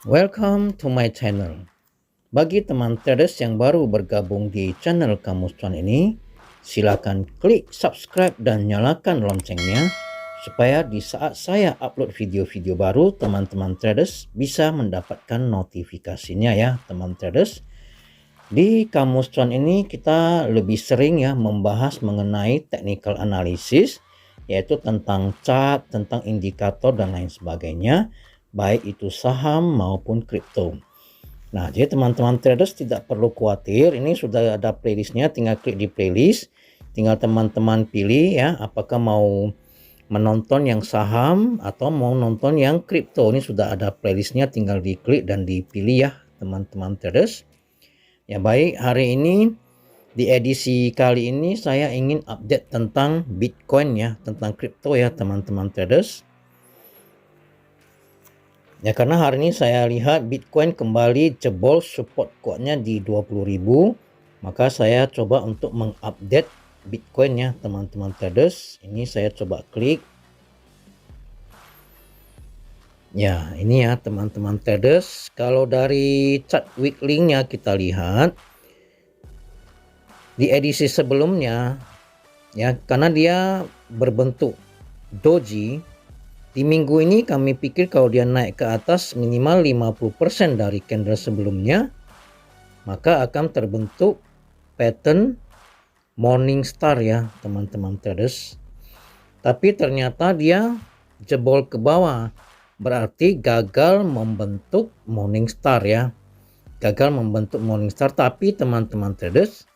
Welcome to my channel. Bagi teman traders yang baru bergabung di channel Kamus Cuan ini, silakan klik subscribe dan nyalakan loncengnya supaya di saat saya upload video-video baru, teman-teman traders bisa mendapatkan notifikasinya ya, teman traders. Di Kamus Cuan ini kita lebih sering ya membahas mengenai technical analysis, yaitu tentang chart, tentang indikator dan lain sebagainya, baik itu saham maupun kripto. Nah, jadi teman-teman traders tidak perlu khawatir, ini sudah ada playlistnya, tinggal klik di playlist, tinggal teman-teman pilih ya, apakah mau menonton yang saham atau mau nonton yang kripto. Ini sudah ada playlistnya, tinggal diklik dan dipilih ya teman-teman traders. Ya baik, hari ini di edisi kali ini saya ingin update tentang Bitcoin ya, tentang kripto ya teman-teman traders. Ya, karena hari ini saya lihat Bitcoin kembali jebol support kuatnya di 20.000, maka saya coba untuk mengupdate Bitcoin ya teman-teman traders. Ini saya coba klik. Ya, ini ya teman-teman traders. Kalau dari chart weekly-nya kita lihat di edisi sebelumnya ya, karena dia berbentuk doji. Di minggu ini kami pikir kalau dia naik ke atas minimal 50% dari candle sebelumnya, maka akan terbentuk pattern morning star ya teman-teman traders. Tapi ternyata dia jebol ke bawah, berarti gagal membentuk morning star ya. Gagal membentuk morning star, tapi teman-teman traders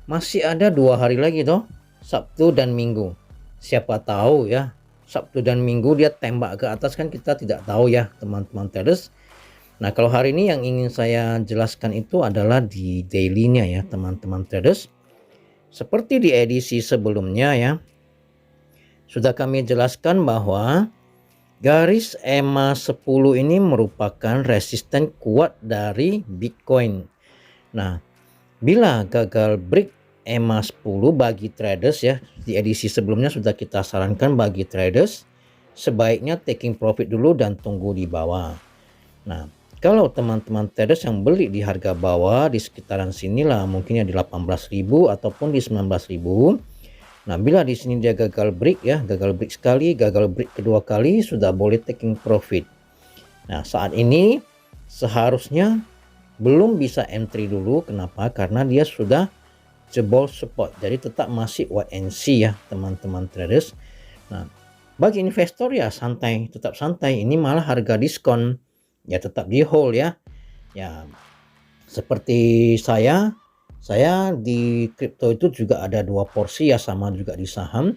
masih ada 2 hari lagi toh, Sabtu dan Minggu. Siapa tahu ya, Sabtu dan Minggu dia tembak ke atas, kan kita tidak tahu ya teman-teman traders. Nah, kalau hari ini yang ingin saya jelaskan itu adalah di daily-nya ya teman-teman traders. Seperti di edisi sebelumnya ya, sudah kami jelaskan bahwa garis EMA 10 ini merupakan resisten kuat dari Bitcoin. Nah, bila gagal break EMA 10 bagi traders ya, di edisi sebelumnya sudah kita sarankan bagi traders sebaiknya taking profit dulu dan tunggu di bawah. Nah, kalau teman-teman traders yang beli di harga bawah di sekitaran sinilah, mungkin ya di 18.000 ataupun di 19.000. Nah, bila di sini dia gagal break ya, gagal break sekali, gagal break kedua kali, sudah boleh taking profit. Nah, saat ini seharusnya belum bisa entry dulu. Kenapa? Karena dia sudah jebol support, jadi tetap masih wait and see ya teman-teman traders. Nah, bagi investor ya santai, tetap santai. Ini malah harga diskon ya, tetap di hold ya. Ya, seperti saya di kripto itu juga ada 2 porsi ya, sama juga di saham.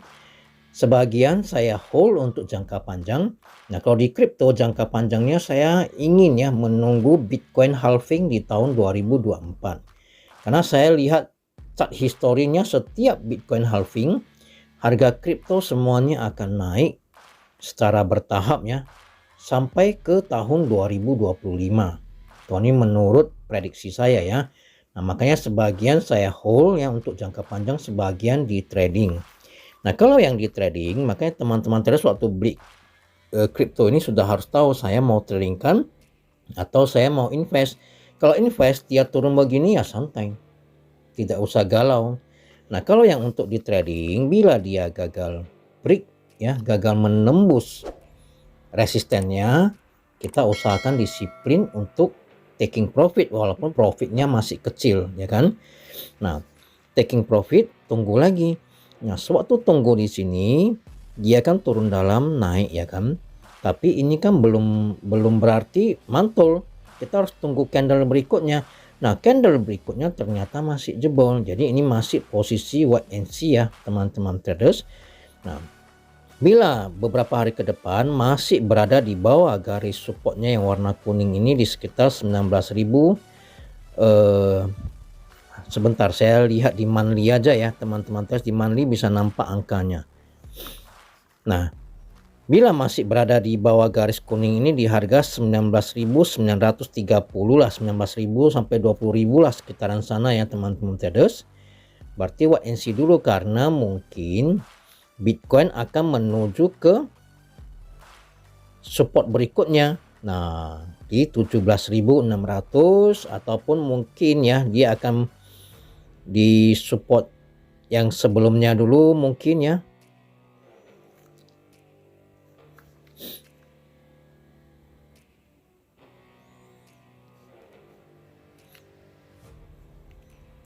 Sebagian saya hold untuk jangka panjang. Nah, kalau di kripto jangka panjangnya saya ingin ya menunggu Bitcoin halving di tahun 2024. Karena saya lihat chart historinya, setiap Bitcoin halving, harga kripto semuanya akan naik secara bertahap ya sampai ke tahun 2025. Ini menurut prediksi saya ya. Nah, makanya sebagian saya hold ya untuk jangka panjang, sebagian di trading. Nah, kalau yang di trading, makanya teman-teman traders waktu beli kripto ini sudah harus tahu saya mau trading kan atau saya mau invest. Kalau invest dia turun begini ya santai, tidak usah galau. Nah, kalau yang untuk di trading, bila dia gagal break ya, gagal menembus resistennya, kita usahakan disiplin untuk taking profit walaupun profitnya masih kecil ya kan. Nah, taking profit, tunggu lagi. Nah, sewaktu tunggu di sini dia kan turun dalam naik ya kan. Tapi ini kan belum berarti mantul. Kita harus tunggu candle berikutnya. Nah, candle berikutnya ternyata masih jebol. Jadi ini masih posisi wait and see ya teman-teman traders. Nah, bila beberapa hari ke depan masih berada di bawah garis supportnya yang warna kuning ini di sekitar 19.000, sebentar saya lihat di monthly aja ya teman-teman traders. Di monthly bisa nampak angkanya. Nah, bila masih berada di bawah garis kuning ini di harga 19.930 lah, 19.000 sampai 20.000 lah sekitaran sana ya teman-teman traders. Berarti wait and see dulu, karena mungkin Bitcoin akan menuju ke support berikutnya. Nah, di 17.600 ataupun mungkin ya dia akan di support yang sebelumnya dulu mungkin ya.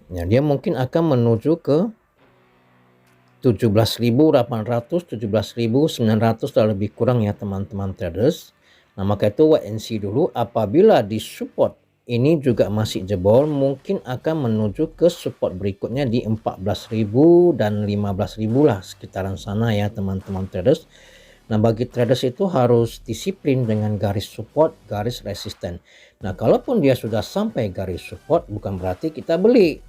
Ya, dia mungkin akan menuju ke 17.800, 17.900 dan lebih kurang ya teman-teman traders. Nah, maka itu wait and see dulu. Apabila di support ini juga masih jebol, mungkin akan menuju ke support berikutnya di 14.000 dan 15.000 lah, sekitaran sana ya teman-teman traders. Nah, bagi traders itu harus disiplin dengan garis support, garis resisten. Nah, kalaupun dia sudah sampai garis support, bukan berarti kita beli.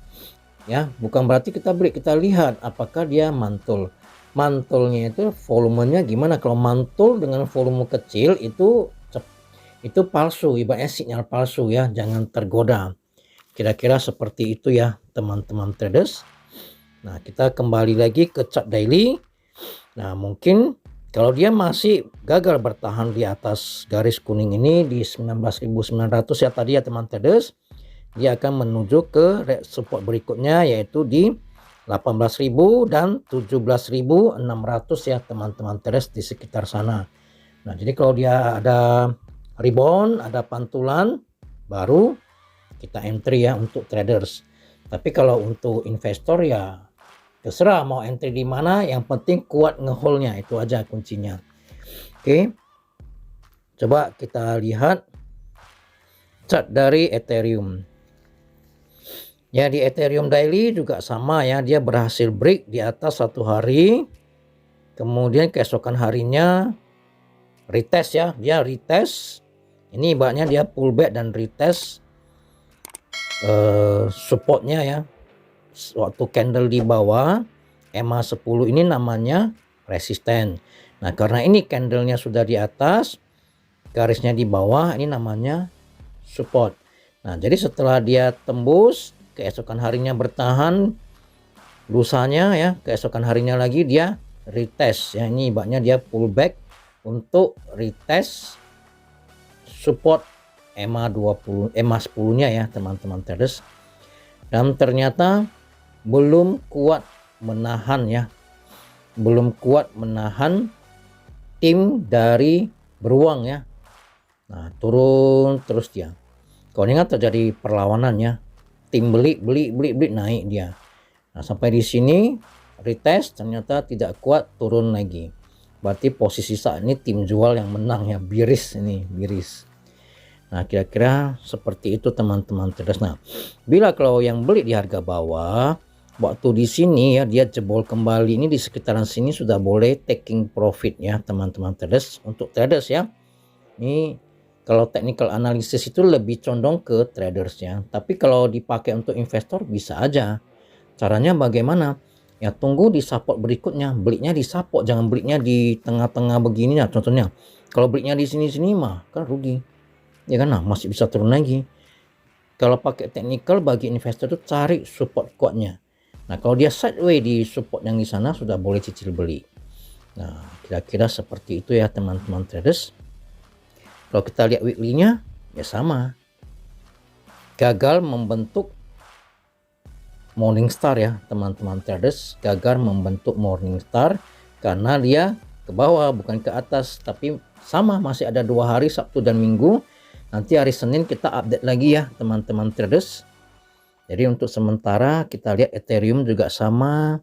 Ya, bukan berarti kita beli, kita lihat apakah dia mantul. Mantulnya itu volumenya gimana? Kalau mantul dengan volume kecil itu palsu, ibaratnya sinyal palsu ya, jangan tergoda. Kira-kira seperti itu ya teman-teman traders. Nah, kita kembali lagi ke chart daily. Nah, mungkin kalau dia masih gagal bertahan di atas garis kuning ini di 19.900 ya tadi ya teman traders, dia akan menuju ke support berikutnya yaitu di 18.000 dan 17.600 ya teman-teman traders, di sekitar sana. Nah, jadi kalau dia ada rebound, ada pantulan, baru kita entry ya untuk traders. Tapi kalau untuk investor ya terserah mau entry di mana, yang penting kuat ngeholdnya, itu aja kuncinya. Oke, coba kita lihat chart dari Ethereum. Ya, di Ethereum daily juga sama ya, dia berhasil break di atas satu hari, kemudian keesokan harinya retest ya, dia retest. Ini ibaratnya dia pullback dan retest supportnya ya. Waktu candle di bawah EMA 10 ini namanya resisten. Nah, karena ini candlenya sudah di atas, garisnya di bawah, ini namanya support. Nah, jadi setelah dia tembus, keesokan harinya bertahan, lusanya ya, keesokan harinya lagi dia retest ya. Ini ibaratnya dia pullback untuk retest support EMA 20, EMA 10-nya ya teman-teman traders. Dan ternyata belum kuat menahan ya, belum kuat menahan tim dari beruang ya. Nah, turun terus dia. Kalau ingat terjadi perlawanan ya, tim beli naik dia. Nah, sampai di sini retest ternyata tidak kuat, turun lagi. Berarti posisi saat ini tim jual yang menang ya, bearish ini, bearish. Nah, kira-kira seperti itu teman-teman traders. Nah, bila kalau yang beli di harga bawah, waktu di sini ya dia jebol kembali ini di sekitaran sini sudah boleh taking profit ya teman-teman traders. Untuk traders ya, ini kalau technical analysis itu lebih condong ke traders ya. Tapi kalau dipakai untuk investor bisa aja. Caranya bagaimana? Ya, tunggu di support berikutnya, belinya di support, jangan belinya di tengah-tengah begini ya. Contohnya kalau belinya di sini-sini mah kan rugi ya kan, nah masih bisa turun lagi. Kalau pakai technical bagi investor itu cari support kuatnya. Nah, kalau dia sideways di support yang di sana sudah boleh cicil beli. Nah, kira-kira seperti itu ya teman-teman traders. Kalau kita lihat weekly-nya ya sama, gagal membentuk morning star ya teman-teman traders, gagal membentuk morning star karena dia ke bawah bukan ke atas. Tapi sama, masih ada 2 hari Sabtu dan Minggu. Nanti hari Senin kita update lagi ya teman-teman traders. Jadi untuk sementara kita lihat Ethereum juga sama,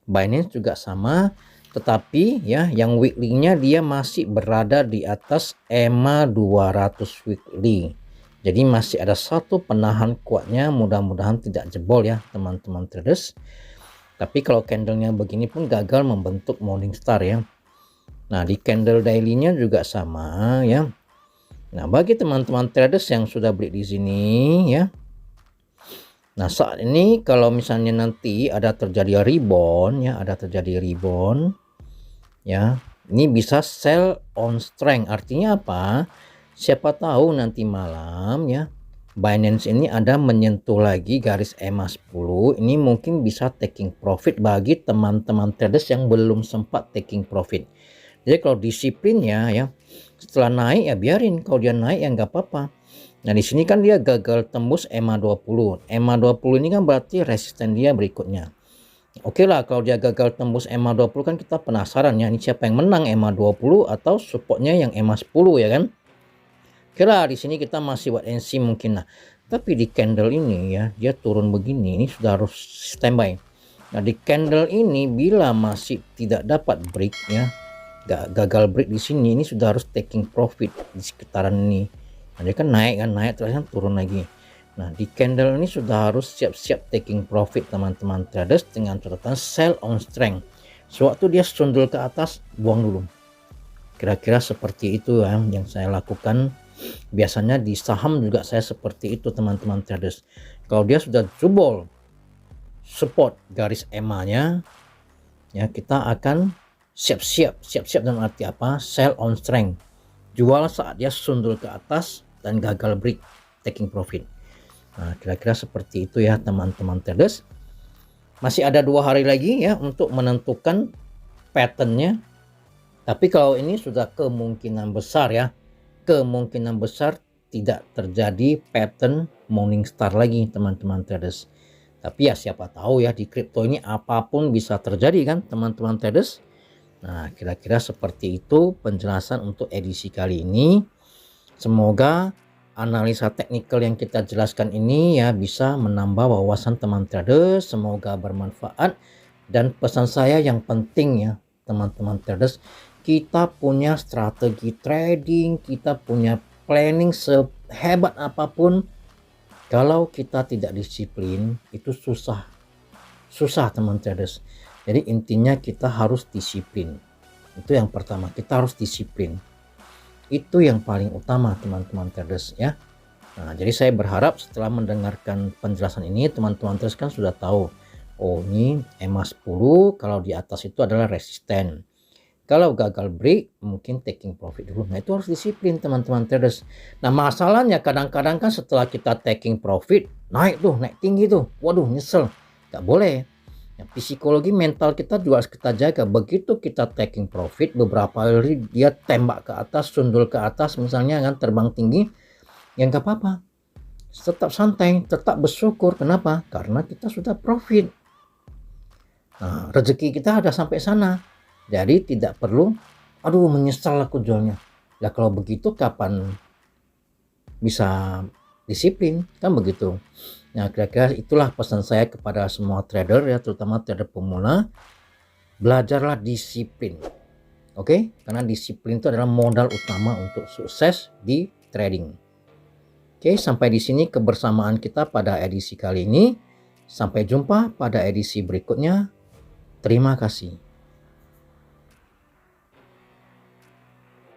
Binance juga sama, tetapi ya yang weekly-nya dia masih berada di atas EMA 200 weekly. Jadi masih ada satu penahan kuatnya, mudah-mudahan tidak jebol ya teman-teman traders. Tapi kalau candlenya begini pun gagal membentuk morning star ya. Nah, di candle daily-nya juga sama ya. Nah, bagi teman-teman traders yang sudah beli di sini ya. Nah, saat ini kalau misalnya nanti ada terjadi rebound ya, ya. Ini bisa sell on strength. Artinya apa? Siapa tahu nanti malam ya Binance ini ada menyentuh lagi garis EMA 10. Ini mungkin bisa taking profit bagi teman-teman traders yang belum sempat taking profit. Jadi kalau disiplinnya ya, setelah naik ya biarin, kalau dia naik ya nggak apa-apa. Nah di sini kan dia gagal tembus EMA 20. EMA 20 ini kan berarti resisten dia berikutnya. Oke lah, kalau dia gagal tembus EMA 20 kan kita penasaran ya, ini siapa yang menang, EMA 20 atau supportnya yang EMA 10 ya kan. Oke lah, di sini kita masih wait and see mungkin lah. Tapi di candle ini ya, dia turun begini, ini sudah harus standby. Nah di candle ini bila masih tidak dapat break ya, gagal break di sini, ini sudah harus taking profit di sekitaran ini. Nah dia kan naik terus kan turun lagi. Nah di candle ini sudah harus siap-siap taking profit teman-teman traders dengan catatan sell on strength. Sewaktu dia sundul ke atas, buang dulu. Kira-kira seperti itu ya yang saya lakukan. Biasanya di saham juga saya seperti itu teman-teman traders. Kalau dia sudah jebol support garis EMA-nya, ya kita akan siap-siap dalam arti apa? Sell on strength. Jual saat dia sundul ke atas dan gagal break, taking profit. Nah, kira-kira seperti itu ya teman-teman traders. Masih ada 2 hari lagi ya untuk menentukan patternnya. Tapi kalau ini sudah kemungkinan besar ya, kemungkinan besar tidak terjadi pattern morning star lagi teman-teman traders. Tapi ya siapa tahu ya, di kripto ini apapun bisa terjadi kan teman-teman traders. Nah kira-kira seperti itu penjelasan untuk edisi kali ini. Semoga analisa teknikal yang kita jelaskan ini ya bisa menambah wawasan teman traders. Semoga bermanfaat. Dan pesan saya yang penting ya teman-teman traders, kita punya strategi trading, kita punya planning sehebat apapun, kalau kita tidak disiplin itu susah teman traders. Jadi intinya kita harus disiplin. Itu yang pertama, kita harus disiplin. Itu yang paling utama teman-teman traders ya. Nah jadi saya berharap setelah mendengarkan penjelasan ini teman-teman traders kan sudah tahu, oh ini EMA 10 kalau di atas itu adalah resisten. Kalau gagal break mungkin taking profit dulu. Nah itu harus disiplin teman-teman traders. Nah masalahnya kadang-kadang kan setelah kita taking profit naik tinggi tuh, waduh nyesel, nggak boleh. Nah, psikologi mental kita juga harus kita jaga. Begitu kita taking profit beberapa kali dia tembak ke atas, sundul ke atas misalnya kan, terbang tinggi, ya nggak apa-apa, tetap santai, tetap bersyukur. Kenapa? Karena kita sudah profit. Nah rezeki kita ada sampai sana. Jadi tidak perlu, aduh menyesal aku jualnya. Nah kalau begitu kapan bisa disiplin, kan begitu. Nah kira-kira itulah pesan saya kepada semua trader ya, terutama trader pemula. Belajarlah disiplin. Oke? Karena disiplin itu adalah modal utama untuk sukses di trading. Oke, sampai di sini kebersamaan kita pada edisi kali ini. Sampai jumpa pada edisi berikutnya. Terima kasih.